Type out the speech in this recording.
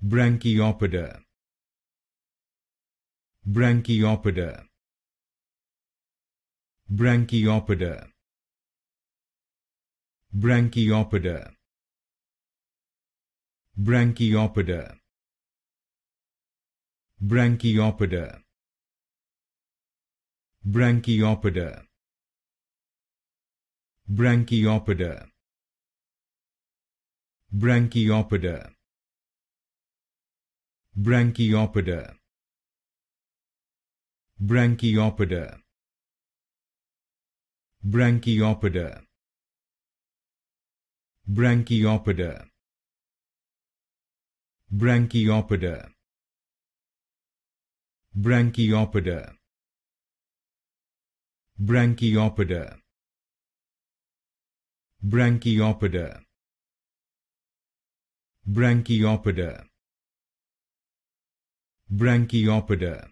Branchiopoda. Branchiopoda. Branchiopoda. Branchiopoda. Branchiopoda. Branchiopoda. Branchiopoda. Branchiopoda. Branchiopoda. Branchiopoda. Branchiopoda. Branchiopoda. Branchiopoda. Branchiopoda. Branchiopoda. Branchiopoda. Branchiopoda. Branchiopoda. Branchiopoda.